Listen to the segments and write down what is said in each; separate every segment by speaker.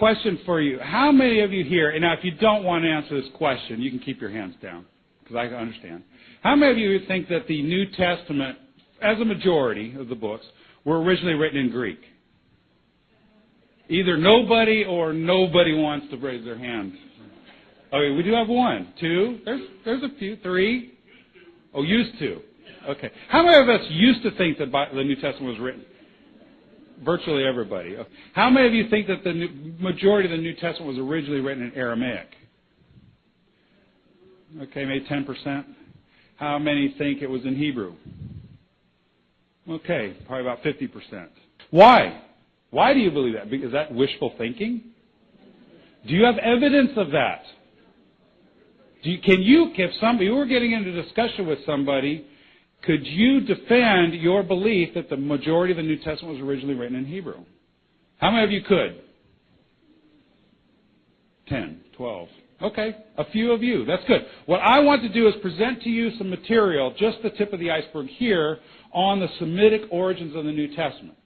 Speaker 1: question for you. How many of you here, and now if you don't want to answer this question, you can keep your hands down, because I understand. How many of you think that the New Testament, as a majority of the books, were originally written in Greek? Either nobody or nobody wants to raise their hand. Okay, we do have one, two, there's a few, three. Oh, used to. Okay. How many of us used to think that the New Testament was written? Virtually everybody. How many of you think that the majority of the New Testament was originally written in Aramaic? Okay, maybe 10%. How many think it was in Hebrew? Okay, probably about 50%. Why? Why do you believe that? Is that wishful thinking? Do you have evidence of that? If you were getting into discussion with somebody, could you defend your belief that the majority of the New Testament was originally written in Hebrew? How many of you could? 10, 12. Okay, a few of you. That's good. What I want to do is present to you some material, just the tip of the iceberg here, on the Semitic origins of the New Testament.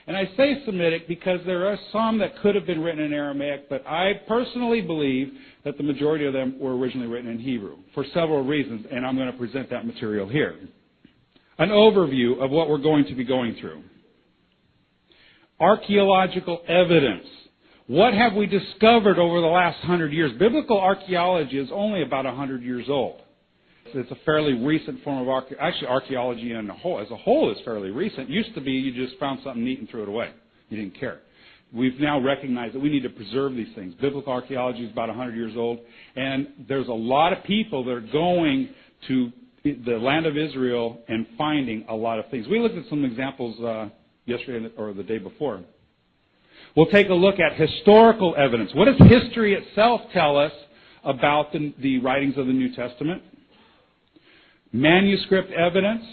Speaker 1: And I say Semitic because there are some that could have been written in Aramaic, but I personally believe that the majority of them were originally written in Hebrew for several reasons, and I'm going to present that material here. An overview of what we're going to be going through. Archaeological evidence. What have we discovered over the last 100 years? Biblical archaeology is only about 100 years old. It's a fairly recent form of archaeology. Actually, archaeology as a whole is fairly recent. It used to be you just found something neat and threw it away. You didn't care. We've now recognized that we need to preserve these things. Biblical archaeology is about 100 years old, and there's a lot of people that are going to the land of Israel and finding a lot of things. We looked at some examples yesterday or the day before. We'll take a look at historical evidence. What does history itself tell us about the writings of the New Testament? Manuscript evidence.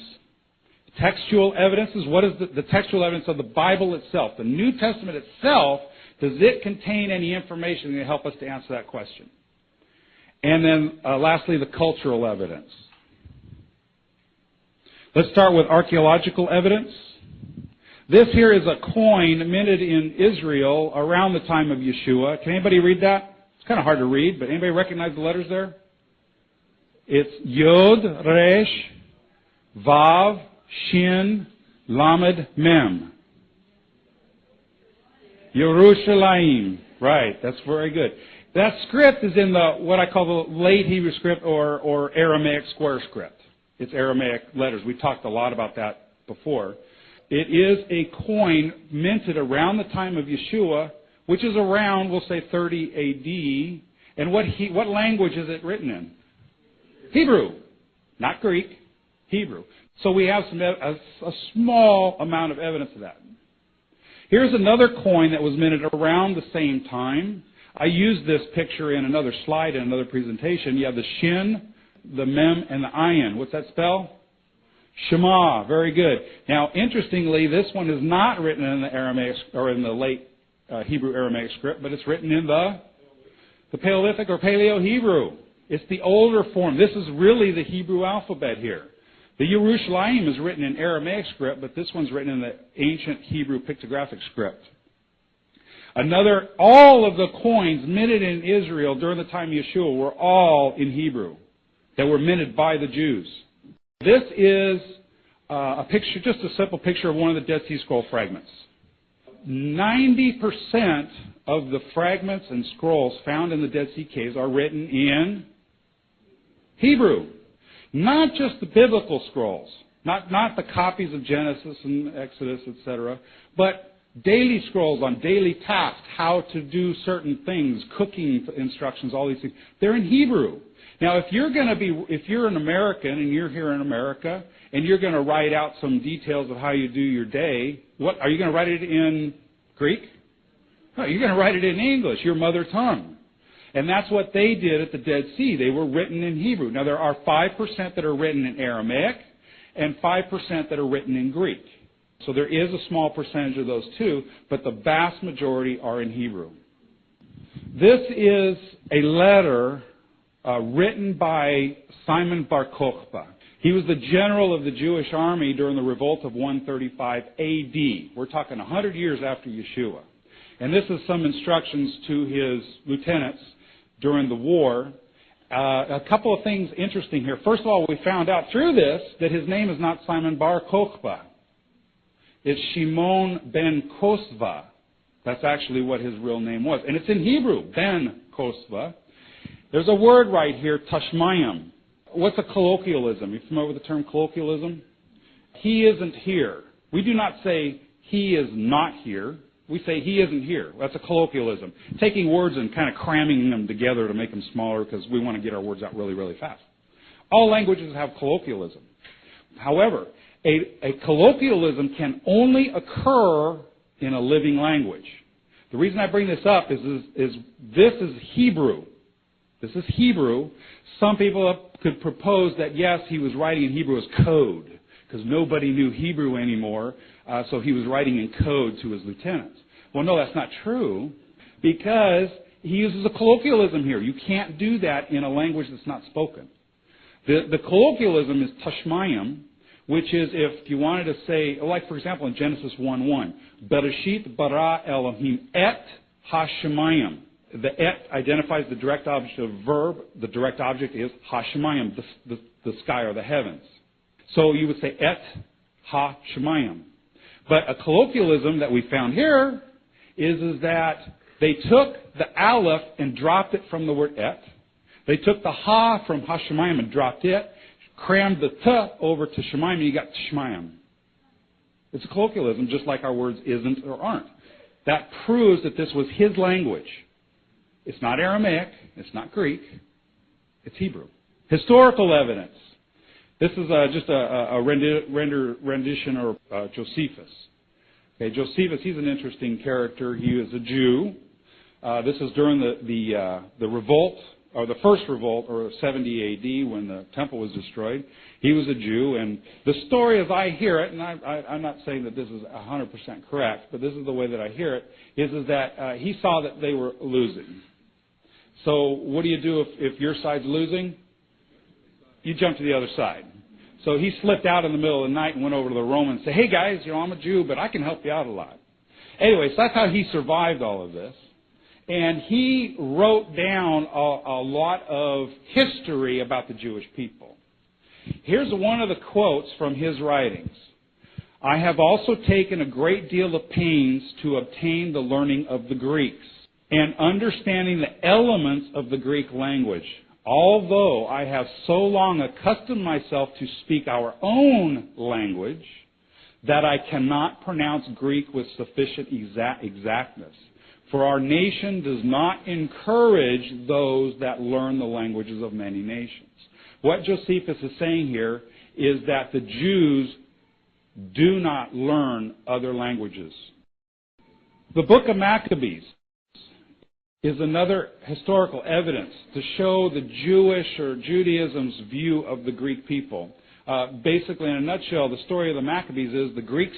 Speaker 1: Textual evidences. What is the textual evidence of the Bible itself? The New Testament itself, does it contain any information that will help us to answer that question? And then lastly, the cultural evidence. Let's start with archaeological evidence. This here is a coin minted in Israel around the time of Yeshua. Can anybody read that? It's kind of hard to read, but anybody recognize the letters there? It's Yod, Resh, Vav, Shin, Lamed, Mem. Yerushalayim. Right, that's very good. That script is in what I call the late Hebrew script or Aramaic square script. It's Aramaic letters. We talked a lot about that before. It is a coin minted around the time of Yeshua, which is around, we'll say, 30 A.D. And what language is it written in? Hebrew. Not Greek. Hebrew. So we have a small amount of evidence of that. Here's another coin that was minted around the same time. I used this picture in another slide in another presentation. You have the Shin, the Mem, and the Ayin. What's that spell? Shema. Very good. Now, interestingly, this one is not written in the Aramaic or in the late Hebrew Aramaic script, but it's written in the Paleolithic or Paleo-Hebrew. It's the older form. This is really the Hebrew alphabet here. The Yerushalayim is written in Aramaic script, but this one's written in the ancient Hebrew pictographic script. All of the coins minted in Israel during the time of Yeshua were all in Hebrew that were minted by the Jews. This is a picture, just a simple picture of one of the Dead Sea Scroll fragments. 90% of the fragments and scrolls found in the Dead Sea Caves are written in Hebrew. Not just the biblical scrolls, not the copies of Genesis and Exodus, etc., but daily scrolls on daily tasks, how to do certain things, cooking instructions, all these things. They're in Hebrew. Now, if you're an American and you're here in America and you're going to write out some details of how you do your day, what are you going to write it in Greek? No, you're going to write it in English, your mother tongue. And that's what they did at the Dead Sea. They were written in Hebrew. Now, there are 5% that are written in Aramaic and 5% that are written in Greek. So there is a small percentage of those too, but the vast majority are in Hebrew. This is a letter written by Simon Bar Kokhba. He was the general of the Jewish army during the revolt of 135 A.D. We're talking 100 years after Yeshua. And this is some instructions to his lieutenants during the war. A couple of things interesting here. First of all, we found out through this that his name is not Simon Bar Kokhba. It's Shimon ben Kosva. That's actually what his real name was. And it's in Hebrew, ben Kosva. There's a word right here, tashmayim. What's a colloquialism? You familiar with the term colloquialism? He isn't here. We do not say he is not here. We say he isn't here. That's a colloquialism. Taking words and kind of cramming them together to make them smaller because we want to get our words out really, really fast. All languages have colloquialism. However, a colloquialism can only occur in a living language. The reason I bring this up is this is Hebrew. This is Hebrew. Some people could propose that, yes, he was writing in Hebrew as code because nobody knew Hebrew anymore, so he was writing in code to his lieutenants. Well, no, that's not true because he uses a colloquialism here. You can't do that in a language that's not spoken. The colloquialism is tashmayim, which is if you wanted to say, like for example in Genesis 1:1, Bereshit bara Elohim et hashemayim. The et identifies the direct object of verb. The direct object is hashemayim, the sky or the heavens. So you would say et ha-shemayim. But a colloquialism that we found here is that they took the aleph and dropped it from the word et. They took the ha from ha-shemayim and dropped it, crammed the t over to shemayim, and you got shmayim. It's a colloquialism, just like our words isn't or aren't. That proves that this was his language. It's not Aramaic. It's not Greek. It's Hebrew. Historical evidence. This is just a rendition of Josephus. Okay, Josephus, he's an interesting character. He is a Jew. This is during the revolt, or the first revolt, or 70 A.D., when the temple was destroyed. He was a Jew, and the story as I hear it, and I'm not saying that this is 100% correct, but this is the way that I hear it, is that he saw that they were losing. So what do you do if your side's losing? You jump to the other side. So he slipped out in the middle of the night and went over to the Romans and said, hey guys, I'm a Jew, but I can help you out a lot. Anyway, so that's how he survived all of this. And he wrote down a lot of history about the Jewish people. Here's one of the quotes from his writings. I have also taken a great deal of pains to obtain the learning of the Greeks and understanding the elements of the Greek language. Although I have so long accustomed myself to speak our own language that I cannot pronounce Greek with sufficient exactness. For our nation does not encourage those that learn the languages of many nations. What Josephus is saying here is that the Jews do not learn other languages. The book of Maccabees is another historical evidence to show the Jewish or Judaism's view of the Greek people. Basically, in a nutshell, the story of the Maccabees is the Greeks